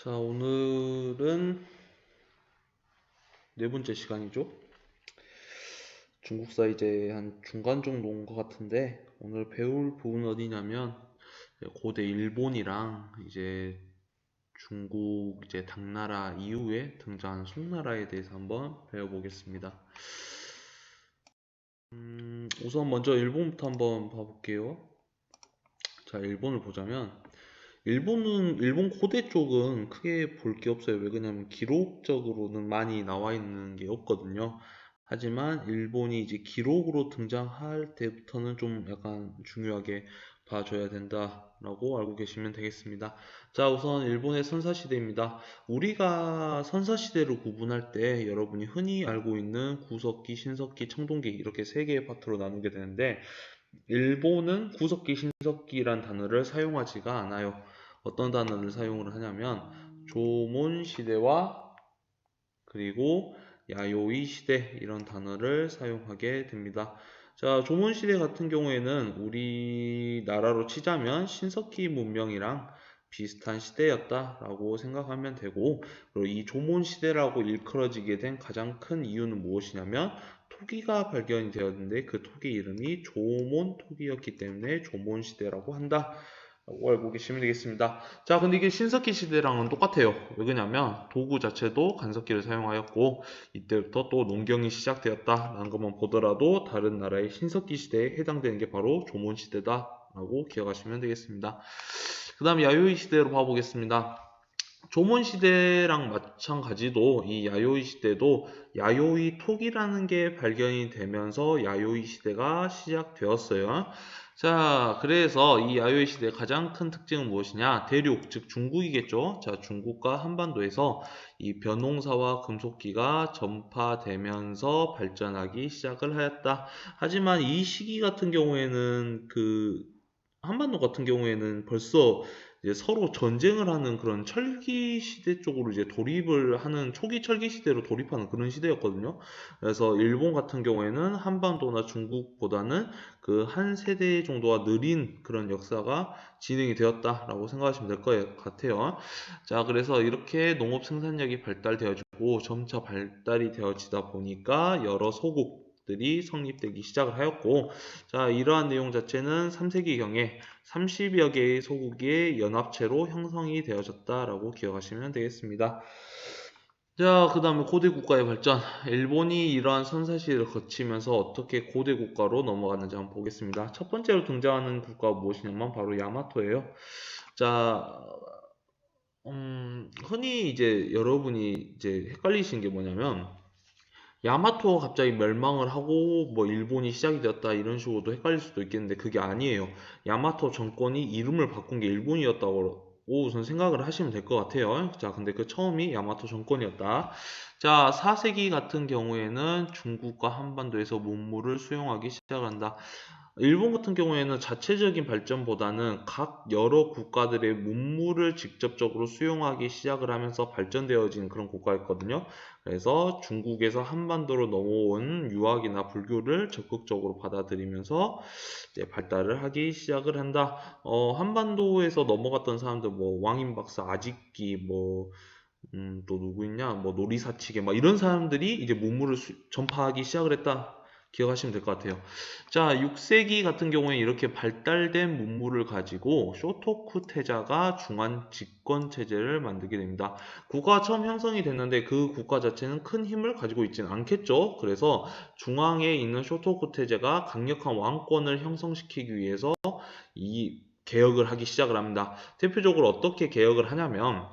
자, 오늘은 네 번째 시간이죠. 중국사 이제 한 중간 정도 온 것 같은데, 오늘 배울 부분은 어디냐면, 고대 일본이랑 이제 중국 이제 당나라 이후에 등장한 송나라에 대해서 한번 배워보겠습니다. 우선 먼저 일본부터 한번 봐볼게요. 자, 일본을 보자면, 일본 고대 쪽은 크게 볼 게 없어요. 왜 그러냐면 기록적으로는 많이 나와 있는 게 없거든요. 하지만 일본이 이제 기록으로 등장할 때부터는 좀 약간 중요하게 봐줘야 된다라고 알고 계시면 되겠습니다. 자, 우선 일본의 선사시대입니다. 우리가 선사시대를 구분할 때 여러분이 흔히 알고 있는 구석기, 신석기, 청동기 이렇게 세 개의 파트로 나누게 되는데 일본은 구석기, 신석기란 단어를 사용하지가 않아요. 어떤 단어를 사용을 하냐면 조몬 시대와 그리고 야요이 시대 이런 단어를 사용하게 됩니다. 자, 조몬 시대 같은 경우에는 우리나라로 치자면 신석기 문명이랑 비슷한 시대였다라고 생각하면 되고, 그리고 이 조몬 시대라고 일컬어지게 된 가장 큰 이유는 무엇이냐면 토기가 발견이 되었는데 그 토기 이름이 조몬 토기였기 때문에 조몬 시대라고 한다. 라고 알고 계시면 되겠습니다. 자, 근데 이게 신석기 시대랑은 똑같아요. 왜 그러냐면 도구 자체도 간석기를 사용하였고 이때부터 또 농경이 시작되었다라는 것만 보더라도 다른 나라의 신석기 시대에 해당되는 게 바로 조몬 시대다라고 기억하시면 되겠습니다. 그 다음 야요이 시대로 봐보겠습니다. 조몬 시대랑 마찬가지로 이 야요이 시대도 야요이 톡이라는 게 발견이 되면서 야요이 시대가 시작되었어요. 자, 그래서 이 야요이 시대의 가장 큰 특징은 무엇이냐? 대륙, 즉 중국이겠죠. 자, 중국과 한반도에서 이 벼농사와 금속기가 전파되면서 발전하기 시작을 하였다. 하지만 이 시기 같은 경우에는 한반도 같은 경우에는 벌써 이제 서로 전쟁을 하는 그런 철기 시대 쪽으로 이제 돌입을 하는 초기 철기 시대로 돌입하는 그런 시대였거든요. 그래서 일본 같은 경우에는 한반도나 중국보다는 그 한 세대 정도가 느린 그런 역사가 진행이 되었다라고 생각하시면 될 것 같아요. 자, 그래서 이렇게 농업 생산력이 발달되어지고 점차 발달이 되어지다 보니까 여러 소국들이 성립되기 시작을 하였고, 자, 이러한 내용 자체는 3세기경에 30여 개의 소국의 연합체로 형성이 되어졌다라고 기억하시면 되겠습니다. 자, 그 다음에 고대 국가의 발전. 일본이 이러한 선사시대를 거치면서 어떻게 고대 국가로 넘어갔는지 한번 보겠습니다. 첫 번째로 등장하는 국가가 무엇이냐면 바로 야마토예요. 자, 흔히 이제 여러분이 이제 헷갈리시는 게 뭐냐면 야마토가 갑자기 멸망을 하고 뭐 일본이 시작이 되었다 이런 식으로도 헷갈릴 수도 있겠는데 그게 아니에요. 야마토 정권이 이름을 바꾼 게 일본이었다고 우선 생각을 하시면 될 것 같아요. 자, 근데 그 처음이 야마토 정권이었다. 자, 4세기 같은 경우에는 중국과 한반도에서 문물을 수용하기 시작한다. 일본 같은 경우에는 자체적인 발전보다는 각 여러 국가들의 문물을 직접적으로 수용하기 시작을 하면서 발전되어진 그런 국가였거든요. 그래서 중국에서 한반도로 넘어온 유학이나 불교를 적극적으로 받아들이면서 이제 발달을 하기 시작을 한다. 한반도에서 넘어갔던 사람들 뭐 왕인박사, 아직기 또 누구 있냐? 뭐 노리사치게 막 이런 사람들이 이제 문물을 전파하기 시작을 했다. 기억하시면 될 것 같아요. 자, 6세기 같은 경우에 이렇게 발달된 문물을 가지고 쇼토쿠 태자가 중한 집권 체제를 만들게 됩니다. 국가가 처음 형성이 됐는데 그 국가 자체는 큰 힘을 가지고 있지는 않겠죠. 그래서 중앙에 있는 쇼토쿠 태제가 강력한 왕권을 형성시키기 위해서 이 개혁을 하기 시작을 합니다. 대표적으로 어떻게 개혁을 하냐면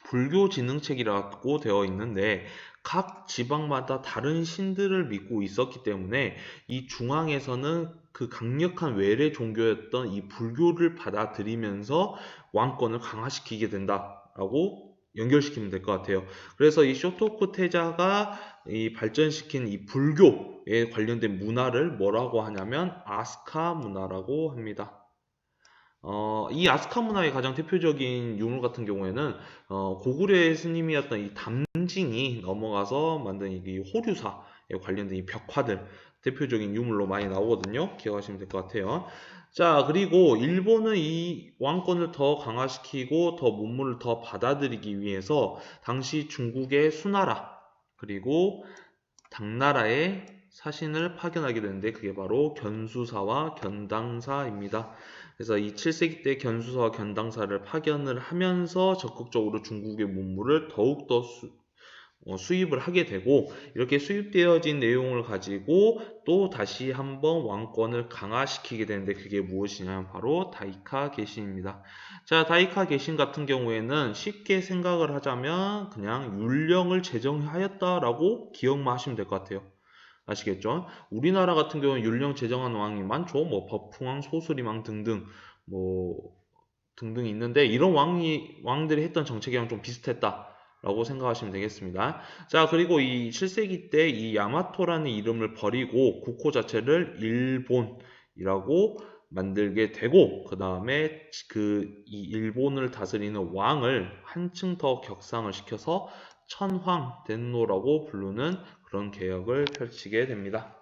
불교 진흥책이라고 되어 있는데 각 지방마다 다른 신들을 믿고 있었기 때문에 이 중앙에서는 그 강력한 외래 종교였던 이 불교를 받아들이면서 왕권을 강화시키게 된다라고 연결시키면 될 것 같아요. 그래서 이 쇼토쿠 태자가 이 발전시킨 이 불교에 관련된 문화를 뭐라고 하냐면 아스카 문화라고 합니다. 이 아스카 문화의 가장 대표적인 유물 같은 경우에는 고구려의 스님이었던 이 담징이 넘어가서 만든 이 호류사에 관련된 이 벽화들 대표적인 유물로 많이 나오거든요. 기억하시면 될 것 같아요. 자, 그리고 일본은 이 왕권을 더 강화시키고 더 문물을 더 받아들이기 위해서 당시 중국의 수나라 그리고 당나라에 사신을 파견하게 되는데 그게 바로 견수사와 견당사입니다. 그래서 이 7세기 때 견수사와 견당사를 파견을 하면서 적극적으로 중국의 문물을 더욱더 수입을 하게 되고 이렇게 수입되어진 내용을 가지고 또 다시 한번 왕권을 강화시키게 되는데 그게 무엇이냐면 바로 다이카 개신입니다. 자, 다이카 개신 같은 경우에는 쉽게 생각을 하자면 그냥 율령을 제정하였다라고 기억만 하시면 될 것 같아요. 아시겠죠? 우리나라 같은 경우는 율령 제정한 왕이 많죠. 뭐 법흥왕, 소수림왕 등등 뭐 등등 있는데 이런 왕들이 했던 정책이랑 좀 비슷했다라고 생각하시면 되겠습니다. 자, 그리고 이 7세기 때 이 야마토라는 이름을 버리고 국호 자체를 일본이라고 만들게 되고 그 다음에 이 일본을 다스리는 왕을 한층 더 격상을 시켜서 천황 덴노라고 부르는 그런 개혁을 펼치게 됩니다.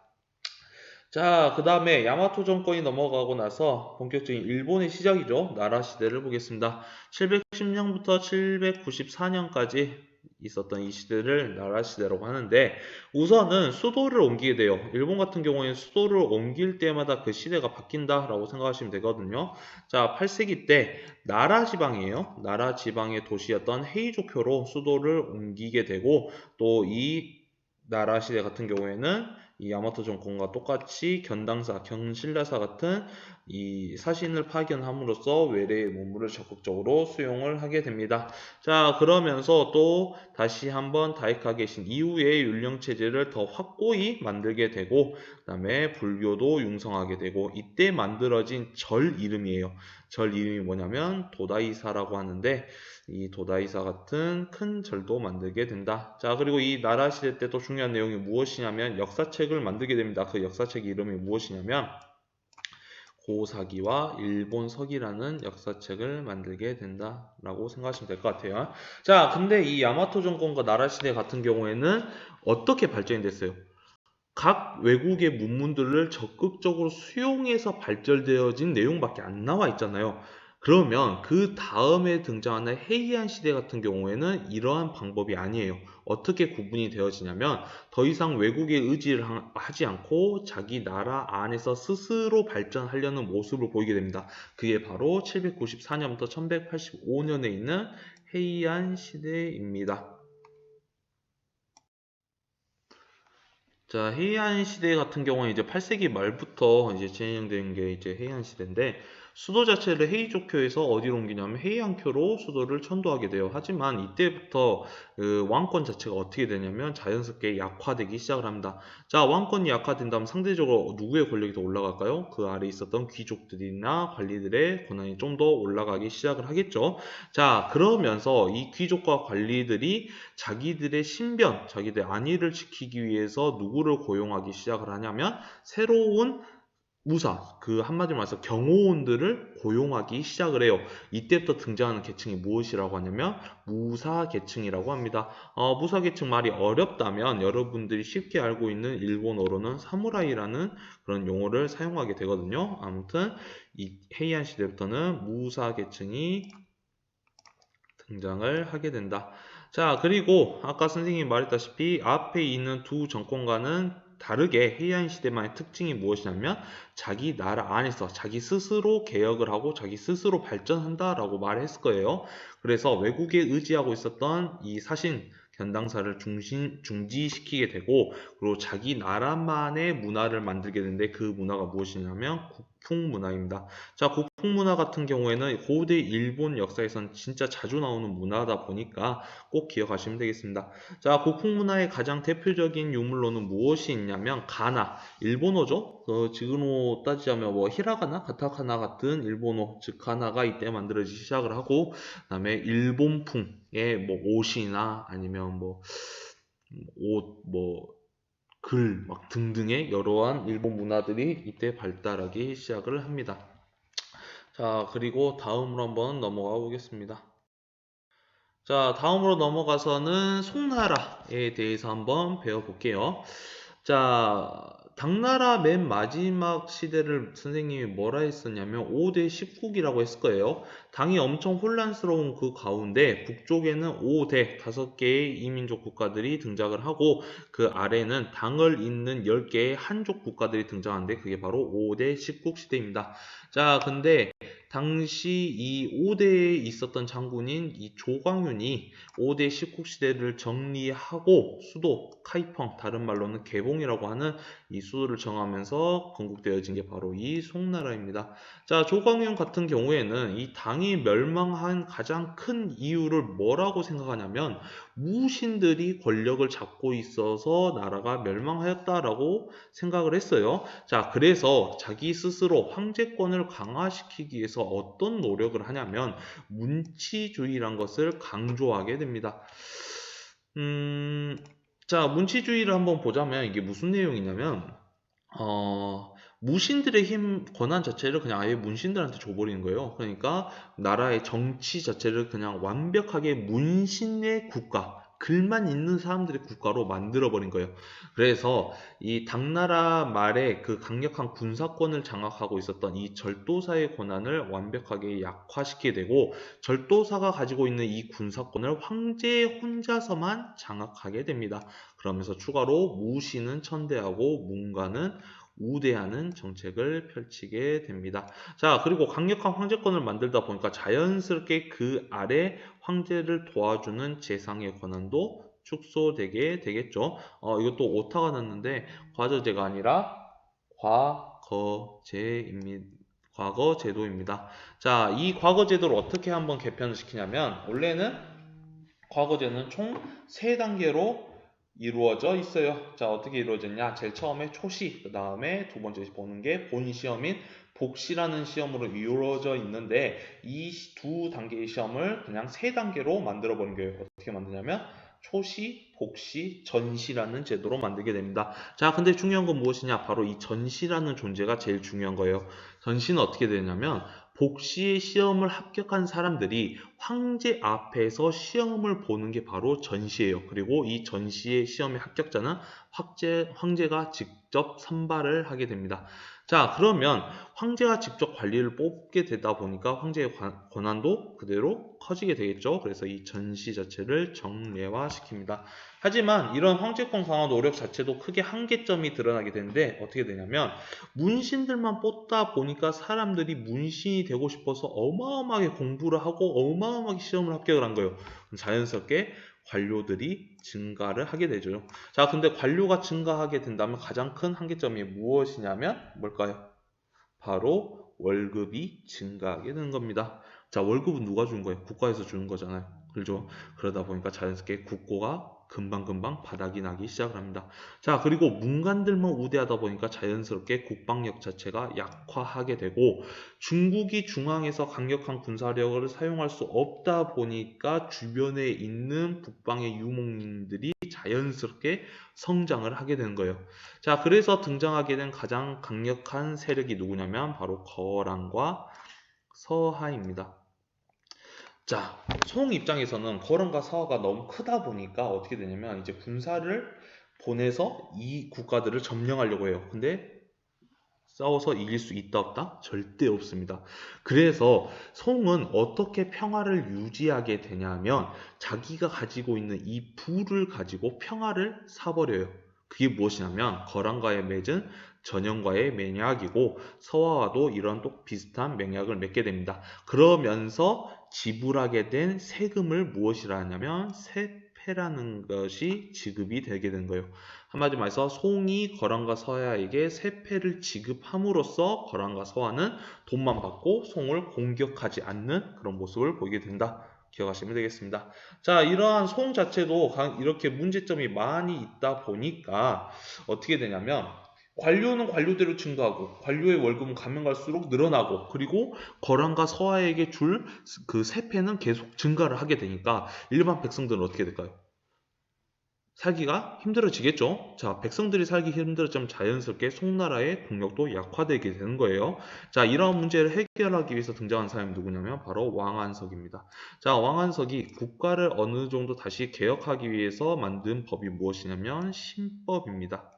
자, 그 다음에 야마토 정권이 넘어가고 나서 본격적인 일본의 시작이죠. 나라 시대를 보겠습니다. 710년부터 794년까지 있었던 이 시대를 나라 시대라고 하는데 우선은 수도를 옮기게 돼요. 일본 같은 경우에는 수도를 옮길 때마다 그 시대가 바뀐다라고 생각하시면 되거든요. 자, 8세기 때 나라 지방이에요. 나라 지방의 도시였던 헤이조쿄로 수도를 옮기게 되고 또 이 나라 시대 같은 경우에는 이 야마토 정권과 똑같이 견당사, 경신라사 같은 이 사신을 파견함으로써 외래의 문물을 적극적으로 수용을 하게 됩니다. 자, 그러면서 또 다시 한번 다이카 개신 이후의 율령 체제를 더 확고히 만들게 되고 그다음에 불교도 융성하게 되고 이때 만들어진 절 이름이에요. 절 이름이 뭐냐면 도다이사라고 하는데 이 도다이사 같은 큰 절도 만들게 된다. 자, 그리고 이 나라 시대 때 또 중요한 내용이 무엇이냐면 역사책을 만들게 됩니다. 그 역사책 이름이 무엇이냐면 고사기와 일본서기라는 역사책을 만들게 된다라고 생각하시면 될 것 같아요. 자, 근데 이 야마토 정권과 나라 시대 같은 경우에는 어떻게 발전이 됐어요? 각 외국의 문문들을 적극적으로 수용해서 발전되어진 내용밖에 안 나와 있잖아요. 그러면 그 다음에 등장하는 헤이안 시대 같은 경우에는 이러한 방법이 아니에요. 어떻게 구분이 되어지냐면 더 이상 외국의 의지를 하지 않고 자기 나라 안에서 스스로 발전하려는 모습을 보이게 됩니다. 그게 바로 794년부터 1185년에 있는 헤이안 시대입니다. 자, 헤이안 시대 같은 경우는 이제 8세기 말부터 이제 진행된 게 이제 헤이안 시대인데 수도 자체를 헤이조쿄에서 어디로 옮기냐면 헤이안쿄로 수도를 천도하게 돼요. 하지만 이때부터 그 왕권 자체가 어떻게 되냐면 자연스럽게 약화되기 시작을 합니다. 자, 왕권이 약화된다면 상대적으로 누구의 권력이 더 올라갈까요? 그 아래 있었던 귀족들이나 관리들의 권한이 좀 더 올라가기 시작을 하겠죠. 자, 그러면서 이 귀족과 관리들이 자기들의 신변, 자기들의 안위를 지키기 위해서 누구를 고용하기 시작을 하냐면 새로운 무사, 그 한마디로 말해서 경호원들을 고용하기 시작을 해요. 이때부터 등장하는 계층이 무엇이라고 하냐면 무사 계층이라고 합니다. 무사 계층 말이 어렵다면 여러분들이 쉽게 알고 있는 일본어로는 사무라이라는 그런 용어를 사용하게 되거든요. 아무튼 이 헤이안 시대부터는 무사 계층이 등장을 하게 된다. 자, 그리고 아까 선생님이 말했다시피 앞에 있는 두 정권과는 다르게 헤이안 시대만의 특징이 무엇이냐면 자기 나라 안에서 자기 스스로 개혁을 하고 자기 스스로 발전한다라고 말했을 거예요. 그래서 외국에 의지하고 있었던 이 사신 견당사를 중지시키게 되고 그리고 자기 나라만의 문화를 만들게 되는데 그 문화가 무엇이냐면 국풍 문화입니다. 자, 국풍 문화 같은 경우에는 고대 일본 역사에선 진짜 자주 나오는 문화다 보니까 꼭 기억하시면 되겠습니다. 자, 국풍 문화의 가장 대표적인 유물로는 무엇이 있냐면 가나, 일본어죠. 지금으로 따지자면 뭐 히라가나, 가타카나 같은 일본어, 즉 가나가 이때 만들어지기 시작을 하고 그다음에 일본풍의 뭐 옷이나 아니면 뭐 옷, 뭐 글, 막 등등의 여러한 일본 문화들이 이때 발달하기 시작을 합니다. 자, 그리고 다음으로 한번 넘어가 보겠습니다. 자, 다음으로 넘어가서는 송나라에 대해서 한번 배워볼게요. 자, 당나라 맨 마지막 시대를 선생님이 뭐라 했었냐면 5대 10국이라고 했을 거예요. 당이 엄청 혼란스러운 그 가운데 북쪽에는 5대 5개의 이민족 국가들이 등장을 하고 그 아래는 당을 잇는 10개의 한족 국가들이 등장하는데 그게 바로 5대 10국 시대입니다. 자, 근데 당시 이 5대에 있었던 장군인 이 조광윤이 5대 10국 시대를 정리하고 수도 카이펑, 다른 말로는 개봉이라고 하는 이 수도를 정하면서 건국되어진 게 바로 이 송나라입니다. 자, 조광윤 같은 경우에는 이 당이 멸망한 가장 큰 이유를 뭐라고 생각하냐면 무신들이 권력을 잡고 있어서 나라가 멸망하였다라고 생각을 했어요. 자, 그래서 자기 스스로 황제권을 강화시키기 위해서 어떤 노력을 하냐면 문치주의란 것을 강조하게 됩니다. 음, 자, 문치주의를 한번 보자면 이게 무슨 내용이냐면, 무신들의 힘, 권한 자체를 그냥 아예 문신들한테 줘버리는 거예요. 그러니까 나라의 정치 자체를 그냥 완벽하게 문신의 국가, 글만 있는 사람들의 국가로 만들어버린 거예요. 그래서 이 당나라 말에 그 강력한 군사권을 장악하고 있었던 이 절도사의 권한을 완벽하게 약화시키게 되고 절도사가 가지고 있는 이 군사권을 황제 혼자서만 장악하게 됩니다. 그러면서 추가로 무신은 천대하고 문과는 우대하는 정책을 펼치게 됩니다. 자, 그리고 강력한 황제권을 만들다 보니까 자연스럽게 그 아래 황제를 도와주는 재상의 권한도 축소되게 되겠죠. 이것도 오타가 났는데 과저제가 아니라 과거제입니다. 과거제도입니다. 자, 이 과거제도를 어떻게 한번 개편을 시키냐면 원래는 과거제는 총 3단계로 이루어져 있어요. 자, 어떻게 이루어졌냐? 제일 처음에 초시, 그 다음에 두 번째 보는 게 본시험인 복시라는 시험으로 이루어져 있는데 이 두 단계의 시험을 그냥 3단계로 만들어 버린 거예요. 어떻게 만드냐면 초시, 복시, 전시라는 제도로 만들게 됩니다. 자, 근데 중요한 건 무엇이냐? 바로 이 전시라는 존재가 제일 중요한 거예요. 전시는 어떻게 되냐면 복시의 시험을 합격한 사람들이 황제 앞에서 시험을 보는 게 바로 전시예요. 그리고 이 전시의 시험의 합격자는 황제가 직접 선발을 하게 됩니다. 자, 그러면 황제가 직접 관리를 뽑게 되다 보니까 황제의 권한도 그대로 커지게 되겠죠. 그래서 이 전시 자체를 정례화시킵니다. 하지만 이런 황제권 강화 노력 자체도 크게 한계점이 드러나게 되는데 어떻게 되냐면 문신들만 뽑다 보니까 사람들이 문신이 되고 싶어서 어마어마하게 공부를 하고 어마어마하게 시험을 합격을 한 거예요. 자연스럽게 관료들이 증가를 하게 되죠. 자, 근데 관료가 증가하게 된다면 가장 큰 한계점이 무엇이냐면 뭘까요? 바로 월급이 증가하게 되는 겁니다. 자, 월급은 누가 주는 거예요? 국가에서 주는 거잖아요. 그렇죠? 그러다 보니까 자연스럽게 국고가 금방금방 바닥이 나기 시작을 합니다. 자, 그리고 문관들만 우대하다 보니까 자연스럽게 국방력 자체가 약화하게 되고 중국이 중앙에서 강력한 군사력을 사용할 수 없다 보니까 주변에 있는 북방의 유목민들이 자연스럽게 성장을 하게 되는 거예요. 자, 그래서 등장하게 된 가장 강력한 세력이 누구냐면 바로 거란과 서하입니다. 자, 송 입장에서는 거란과 서하가 너무 크다 보니까 어떻게 되냐면 이제 군사를 보내서 이 국가들을 점령하려고 해요. 근데 싸워서 이길 수 있다 없다? 절대 없습니다. 그래서 송은 어떻게 평화를 유지하게 되냐면 자기가 가지고 있는 이 부를 가지고 평화를 사버려요. 그게 무엇이냐면 거란과의 맺은 전형과의 맹약이고 서화와도 이런 또 비슷한 맹약을 맺게 됩니다. 그러면서 지불하게 된 세금을 무엇이라 하냐면 세패라는 것이 지급이 되게 된 거예요. 한마디로 말해서 송이 거란과 서야에게 세패를 지급함으로써 거란과 서하는 돈만 받고 송을 공격하지 않는 그런 모습을 보이게 된다. 기억하시면 되겠습니다. 자, 이러한 송 자체도 이렇게 문제점이 많이 있다 보니까 어떻게 되냐면 관료는 관료대로 증가하고 관료의 월급은 가면 갈수록 늘어나고 그리고 거란과 서하에게 줄 그 세패는 계속 증가를 하게 되니까 일반 백성들은 어떻게 될까요? 살기가 힘들어지겠죠. 자, 백성들이 살기 힘들어지면 자연스럽게 송나라의 국력도 약화되게 되는 거예요. 자, 이러한 문제를 해결하기 위해서 등장한 사람이 누구냐면 바로 왕안석입니다. 자, 왕안석이 국가를 어느 정도 다시 개혁하기 위해서 만든 법이 무엇이냐면 신법입니다.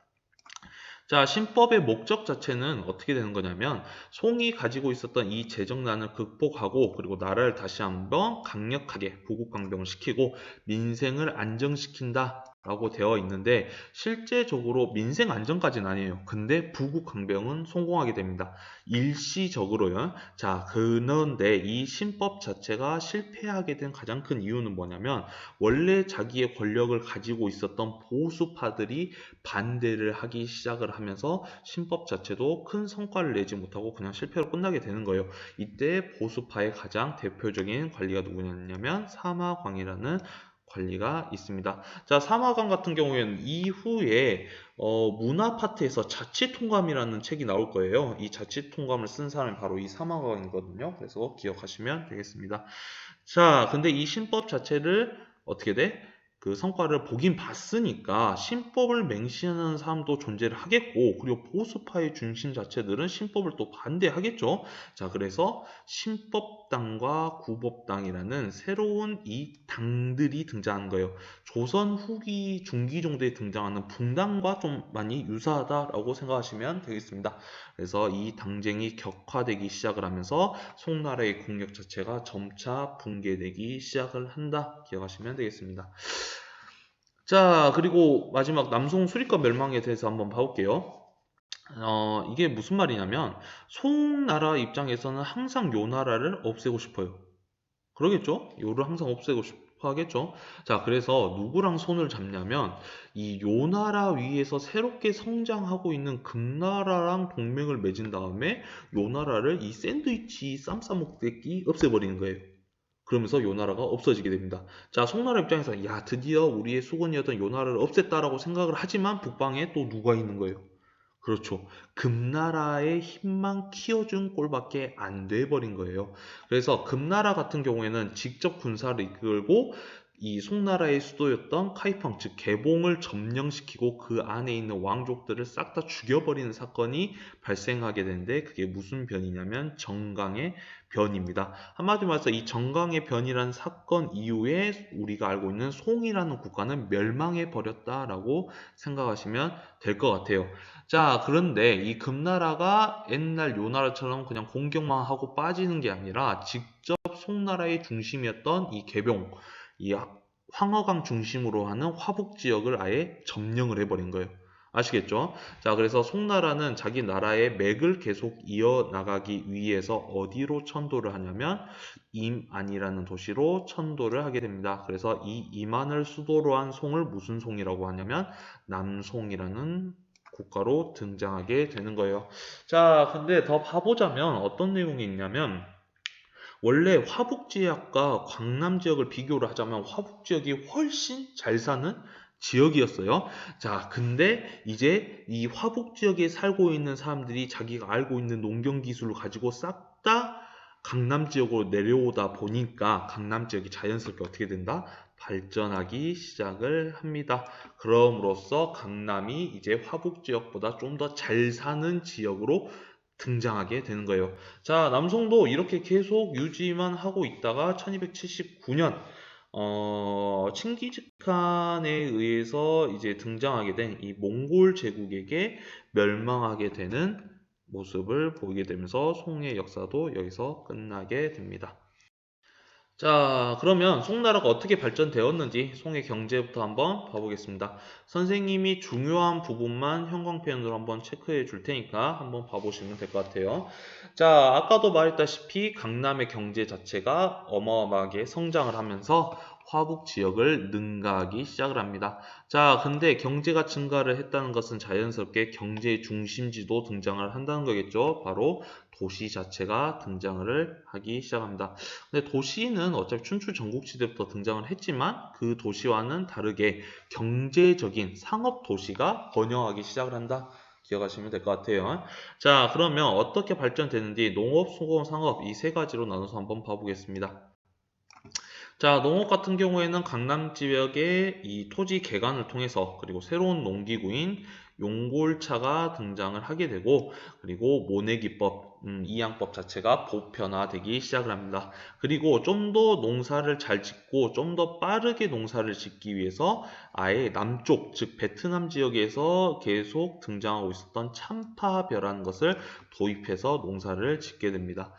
자, 신법의 목적 자체는 어떻게 되는 거냐면 송이 가지고 있었던 이 재정난을 극복하고 그리고 나라를 다시 한번 강력하게 부국강병을 시키고 민생을 안정시킨다 라고 되어 있는데 실제적으로 민생 안정까지는 아니에요. 근데 부국강병은 성공하게 됩니다. 일시적으로요. 자, 그런데 이 신법 자체가 실패하게 된 가장 큰 이유는 뭐냐면 원래 자기의 권력을 가지고 있었던 보수파들이 반대를 하기 시작을 하면서 신법 자체도 큰 성과를 내지 못하고 그냥 실패로 끝나게 되는 거예요. 이때 보수파의 가장 대표적인 관리가 누구냐면 사마광이라는 관리가 있습니다. 자, 사마광 같은 경우에는 이후에 문화 파트에서 자치통감이라는 책이 나올 거예요. 이 자치통감을 쓴 사람이 바로 이 사마광이거든요. 그래서 기억하시면 되겠습니다. 자, 근데 이 신법 자체를 어떻게 돼? 그 성과를 보긴 봤으니까 신법을 맹신하는 사람도 존재를 하겠고, 그리고 보수파의 중심 자체들은 신법을 또 반대하겠죠. 자, 그래서 신법당과 구법당이라는 새로운 이 당들이 등장한 거예요. 조선 후기 중기 정도에 등장하는 붕당과 좀 많이 유사하다라고 생각하시면 되겠습니다. 그래서 이 당쟁이 격화되기 시작을 하면서 송나라의 국력 자체가 점차 붕괴되기 시작을 한다. 기억하시면 되겠습니다. 자, 그리고 마지막 남송 수립과 멸망에 대해서 한번 봐볼게요. 이게 무슨 말이냐면 송나라 입장에서는 항상 요 나라를 없애고 싶어요. 그러겠죠? 요를 항상 없애고 싶어 하겠죠? 자, 그래서 누구랑 손을 잡냐면 이 요 나라 위에서 새롭게 성장하고 있는 금나라랑 동맹을 맺은 다음에 요 나라를 이 샌드위치 쌈 싸먹기 없애버리는 거예요. 그러면서 요 나라가 없어지게 됩니다. 자, 송나라 입장에서 야, 드디어 우리의 수건이었던 요 나라를 없앴다라고 생각을 하지만 북방에 또 누가 있는 거예요? 그렇죠. 금나라의 힘만 키워준 꼴밖에 안 돼버린 거예요. 그래서 금나라 같은 경우에는 직접 군사를 이끌고 이 송나라의 수도였던 카이펑, 즉 개봉을 점령시키고 그 안에 있는 왕족들을 싹 다 죽여버리는 사건이 발생하게 되는데 그게 무슨 변이냐면 정강의 변입니다. 한마디로 말해서 이 정강의 변이라는 사건 이후에 우리가 알고 있는 송이라는 국가는 멸망해 버렸다라고 생각하시면 될 것 같아요. 자, 그런데 이 금나라가 옛날 요나라처럼 그냥 공격만 하고 빠지는 게 아니라 직접 송나라의 중심이었던 이 개봉, 이 황허강 중심으로 하는 화북 지역을 아예 점령을 해버린 거예요. 아시겠죠? 자, 그래서 송나라는 자기 나라의 맥을 계속 이어나가기 위해서 어디로 천도를 하냐면 임안이라는 도시로 천도를 하게 됩니다. 그래서 이 임안을 수도로 한 송을 무슨 송이라고 하냐면 남송이라는 국가로 등장하게 되는 거예요. 자, 근데 더 봐보자면 어떤 내용이 있냐면 원래 화북 지역과 광남 지역을 비교를 하자면 화북 지역이 훨씬 잘 사는 지역이었어요. 자, 근데 이제 이 화북 지역에 살고 있는 사람들이 자기가 알고 있는 농경 기술을 가지고 싹 다 강남 지역으로 내려오다 보니까 강남 지역이 자연스럽게 어떻게 된다? 발전하기 시작을 합니다. 그럼으로써 강남이 이제 화북 지역보다 좀 더 잘 사는 지역으로 등장하게 되는 거예요. 자, 남송도 이렇게 계속 유지만 하고 있다가 1279년 칭기즈칸에 의해서 이제 등장하게 된 이 몽골 제국에게 멸망하게 되는 모습을 보이게 되면서 송의 역사도 여기서 끝나게 됩니다. 자, 그러면 송나라가 어떻게 발전되었는지 송의 경제부터 한번 봐보겠습니다. 선생님이 중요한 부분만 형광펜으로 한번 체크해 줄 테니까 한번 봐보시면 될 것 같아요. 자, 아까도 말했다시피 강남의 경제 자체가 어마어마하게 성장을 하면서 화북 지역을 능가하기 시작을 합니다. 자, 근데 경제가 증가를 했다는 것은 자연스럽게 경제의 중심지도 등장을 한다는 거겠죠. 바로 도시 자체가 등장을 하기 시작합니다. 근데 도시는 어차피 춘추 전국시대부터 등장을 했지만 그 도시와는 다르게 경제적인 상업 도시가 번영하기 시작을 한다. 기억하시면 될 것 같아요. 자, 그러면 어떻게 발전되는지 농업, 소금, 상업 이 세 가지로 나눠서 한번 봐보겠습니다. 자, 농업 같은 경우에는 강남 지역의 이 토지 개간을 통해서 그리고 새로운 농기구인 용골차가 등장을 하게 되고 그리고 모내기법, 이양법 자체가 보편화되기 시작을 합니다. 그리고 좀 더 농사를 잘 짓고 좀 더 빠르게 농사를 짓기 위해서 아예 남쪽, 즉 베트남 지역에서 계속 등장하고 있었던 참파벼라는 것을 도입해서 농사를 짓게 됩니다.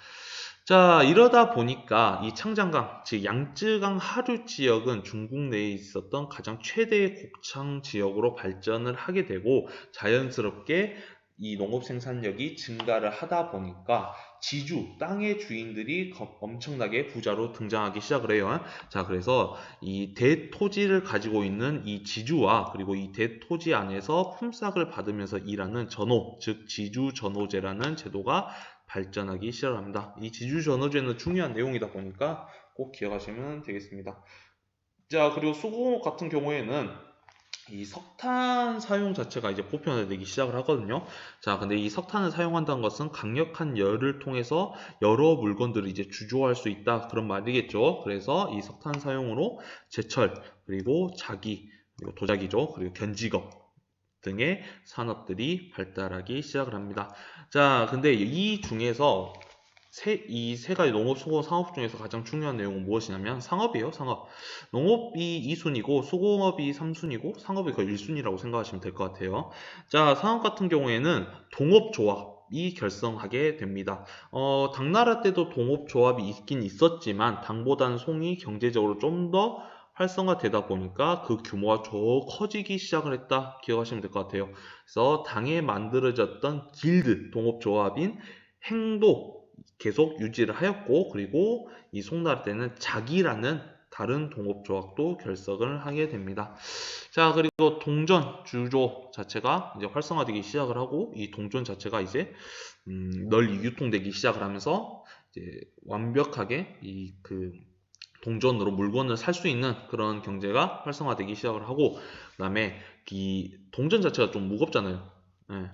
자, 이러다 보니까 이 창장강, 즉 양쯔강 하류 지역은 중국 내에 있었던 가장 최대의 곡창 지역으로 발전을 하게 되고 자연스럽게 이 농업 생산력이 증가를 하다 보니까 지주, 땅의 주인들이 엄청나게 부자로 등장하기 시작을 해요. 자, 그래서 이 대토지를 가지고 있는 이 지주와 그리고 이 대토지 안에서 품삯을 받으면서 일하는 전호, 즉 지주전호제라는 제도가 발전하기 시작합니다. 이 지주전호제는 중요한 내용이다 보니까 꼭 기억하시면 되겠습니다. 자, 그리고 수공업 같은 경우에는 이 석탄 사용 자체가 이제 보편화되기 시작을 하거든요. 자, 근데 이 석탄을 사용한다는 것은 강력한 열을 통해서 여러 물건들을 이제 주조할 수 있다. 그런 말이겠죠. 그래서 이 석탄 사용으로 제철, 그리고 자기, 그리고 도자기죠. 그리고 견직업 등의 산업들이 발달하기 시작을 합니다. 자, 근데 이 중에서 이 세 가지 농업, 수공업, 상업 중에서 가장 중요한 내용은 무엇이냐면 상업이에요, 상업. 농업이 2순위고 수공업이 3순위고 상업이 거의 1순위라고 생각하시면 될 것 같아요. 자, 상업 같은 경우에는 동업조합이 결성하게 됩니다. 당나라 때도 동업조합이 있긴 있었지만 당보다는 송이 경제적으로 좀 더 활성화되다 보니까 그 규모가 더 커지기 시작을 했다 기억하시면 될 것 같아요. 그래서 당에 만들어졌던 길드, 동업조합인 행도 계속 유지를 하였고 그리고 이 송나라 때는 자기라는 다른 동업조합도 결성을 하게 됩니다. 자, 그리고 동전 주조 자체가 이제 활성화되기 시작을 하고 이 동전 자체가 이제 널리 유통되기 시작을 하면서 이제 완벽하게 이 그 동전으로 물건을 살 수 있는 그런 경제가 활성화되기 시작을 하고 그다음에 이 동전 자체가 좀 무겁잖아요. 예.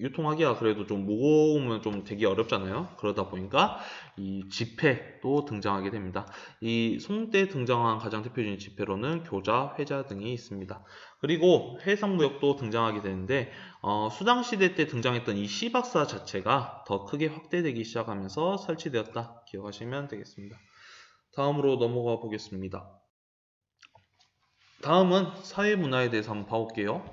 유통하기가 그래도 좀 무거우면 좀 되기 어렵잖아요. 그러다 보니까 이 지폐도 등장하게 됩니다. 이 송 때 등장한 가장 대표적인 지폐로는 교자, 회자 등이 있습니다. 그리고 해상무역도 등장하게 되는데 수당시대 때 등장했던 이 시박사 자체가 더 크게 확대되기 시작하면서 설치되었다 기억하시면 되겠습니다. 다음으로 넘어가 보겠습니다. 다음은 사회문화에 대해서 한번 봐볼게요.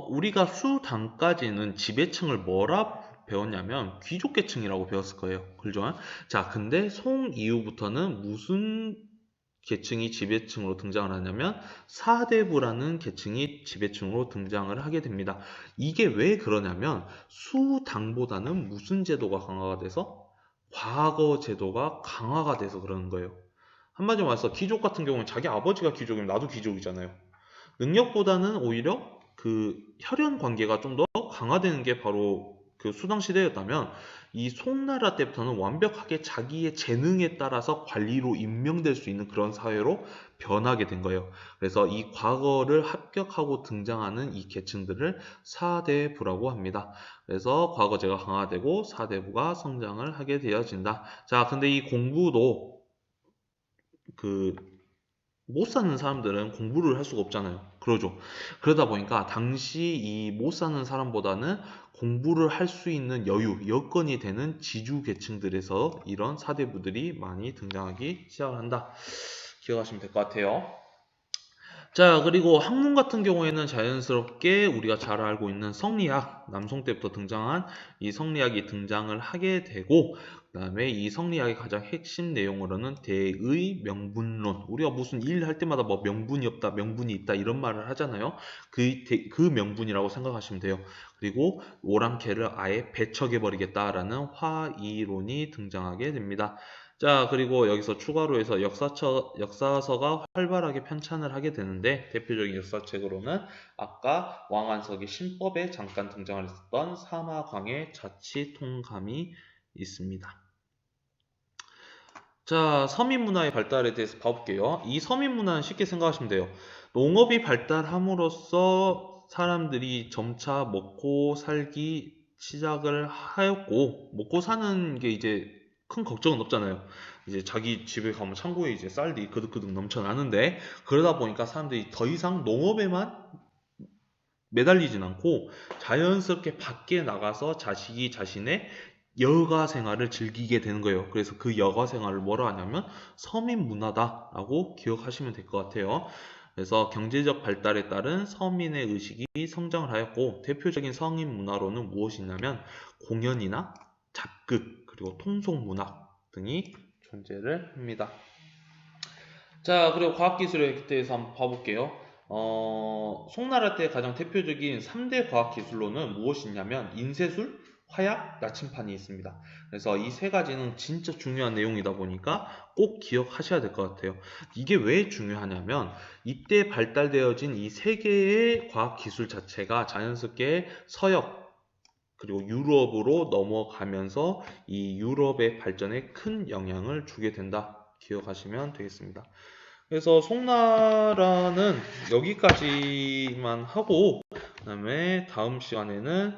우리가 수단까지는 지배층을 뭐라 배웠냐면 귀족계층이라고 배웠을 거예요. 그죠? 자, 근데 송 이후부터는 무슨 계층이 지배층으로 등장을 하냐면 사대부라는 계층이 지배층으로 등장을 하게 됩니다. 이게 왜 그러냐면 수당보다는 무슨 제도가 강화가 돼서 과거 제도가 강화가 돼서 그러는 거예요. 한마디로 말해서 귀족 같은 경우는 자기 아버지가 귀족이면 나도 귀족이잖아요. 능력보다는 오히려 그 혈연 관계가 좀 더 강화되는 게 바로 그 수당 시대였다면 이 송나라 때부터는 완벽하게 자기의 재능에 따라서 관리로 임명될 수 있는 그런 사회로 변하게 된 거예요. 그래서 이 과거를 합격하고 등장하는 이 계층들을 사대부라고 합니다. 그래서 과거제가 강화되고 사대부가 성장을 하게 되어진다. 자, 근데 이 공부도 그 못 사는 사람들은 공부를 할 수가 없잖아요. 그러죠. 그러다 보니까 당시 이 못 사는 사람보다는 공부를 할 수 있는 여유, 여건이 되는 지주 계층들에서 이런 사대부들이 많이 등장하기 시작을 한다. 기억하시면 될 것 같아요. 자, 그리고 학문 같은 경우에는 자연스럽게 우리가 잘 알고 있는 성리학, 남송 때부터 등장한 이 성리학이 등장을 하게 되고, 그 다음에 이 성리학의 가장 핵심 내용으로는 대의 명분론. 우리가 무슨 일 할 때마다 뭐 명분이 없다, 명분이 있다 이런 말을 하잖아요. 그 명분이라고 생각하시면 돼요. 그리고 오랑캐를 아예 배척해버리겠다라는 화이론이 등장하게 됩니다. 자, 그리고 여기서 추가로 해서 역사서가 활발하게 편찬을 하게 되는데, 대표적인 역사책으로는 아까 왕안석의 신법에 잠깐 등장을 했었던 사마광의 자치통감이 있습니다. 자, 서민문화의 발달에 대해서 봐볼게요. 이 서민문화는 쉽게 생각하시면 돼요. 농업이 발달함으로써 사람들이 점차 먹고 살기 시작을 하였고, 먹고 사는 게 이제 큰 걱정은 없잖아요. 이제 자기 집에 가면 창고에 이제 쌀이 그득그득 넘쳐나는데, 그러다 보니까 사람들이 더 이상 농업에만 매달리진 않고 자연스럽게 밖에 나가서 자식이 자신의 여가 생활을 즐기게 되는 거예요. 그래서 그 여가 생활을 뭐라 하냐면 서민 문화다라고 기억하시면 될 것 같아요. 그래서 경제적 발달에 따른 서민의 의식이 성장을 하였고, 대표적인 서민 문화로는 무엇이냐면 공연이나 잡극, 그리고 통속 문학 등이 존재를 합니다. 자, 그리고 과학기술에 대해서 한번 봐볼게요. 송나라 때 가장 대표적인 3대 과학기술로는 무엇이냐면 인쇄술, 화약, 나침판이 있습니다. 그래서 이 세 가지는 진짜 중요한 내용이다 보니까 꼭 기억하셔야 될 것 같아요. 이게 왜 중요하냐면 이때 발달되어진 이 세 개의 과학기술 자체가 자연스럽게 서역, 그리고 유럽으로 넘어가면서 이 유럽의 발전에 큰 영향을 주게 된다. 기억하시면 되겠습니다. 그래서 송나라는 여기까지만 하고, 그다음에 다음 시간에는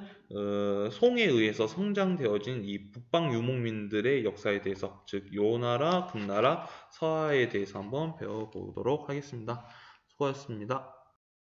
송에 의해서 성장되어진 이 북방 유목민들의 역사에 대해서, 즉 요나라, 금나라, 서하에 대해서 한번 배워보도록 하겠습니다. 수고하셨습니다.